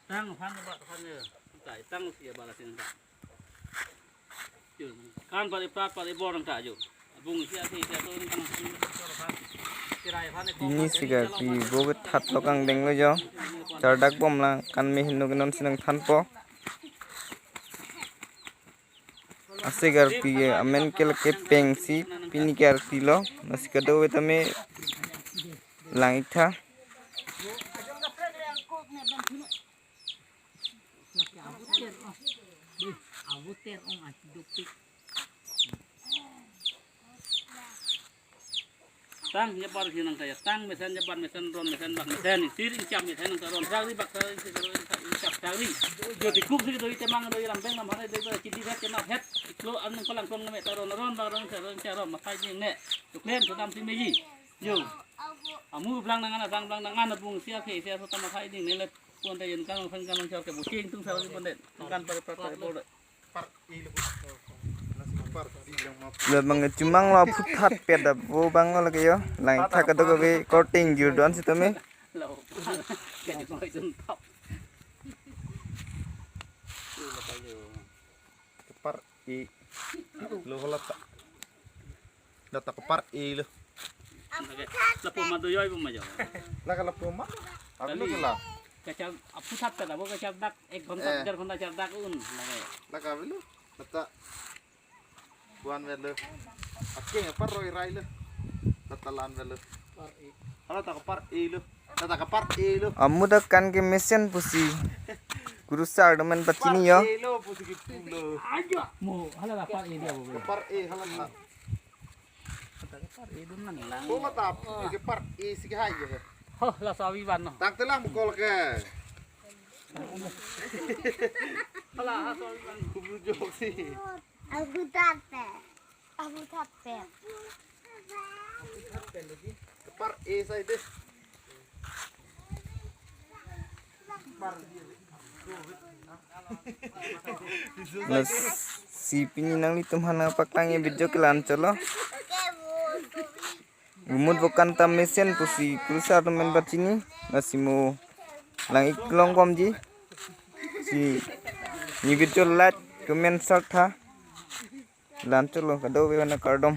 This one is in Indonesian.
Tăng phan cái bạn phan nhờ tại tăng xỉa bà là tiền cả kan pada prat pada borang tak jo bung sia thì tôi tăng ini siga pi boget hat lokang deng lo jo chardak bom la kan me hinno non sinang thanpo asegar pi amen kel ke pengsi pini ker tilo nasikado betame langitha tăng nyebar hinang kaya tăng mesan nyebar mesan ron mesan bak mesan siring cam mesan nang ron sari bak sari cam sari jo dikup sih doi temang doi rambeng nam hare doi cidi het kenap het iklo an nang kolang kong name taron ron bak ron ron makai ni ne tuklen sedam si meji jo amu blang nangan bung sia ke sia sota makai ni ne le pon ta yen kang phan kang chao ke bu king tung sa pon det kan pada pada bol le bang cumang lo puthat peda bo bang lo ke yo lang thak to ko be coating ju don si tome kepar i lo holat data kepar i lo lapo madoyoy bo majo la kala poma aglo kala kacang puthat peda bo kacang dak 1 घंटा 1.5 घंटा char dak un la ka velo data buan velo aking par roy rai lo data lan velo par i hala ta kepar i lo data kepar i lo amu da kan ke mesin pusi guru sar men bachini yo i lo pusi ki pulo aja mo hala la par i dia bo kepar i hala na par i dun nan lang ko mata kepar i sige hai je ho la sawi ban no tak telang bukol ke hala ha sawi ban kubru jok sih Aku tape. Aku tape. kepar i sai deh Nas si pini nang li tumhana paklange bidjo kelan cholo umut bukan tam mesin pusi kusa temen bachini nasimu lang iklong komji si ni bidjo lat kemen sart tha lan cholo kado be na kardom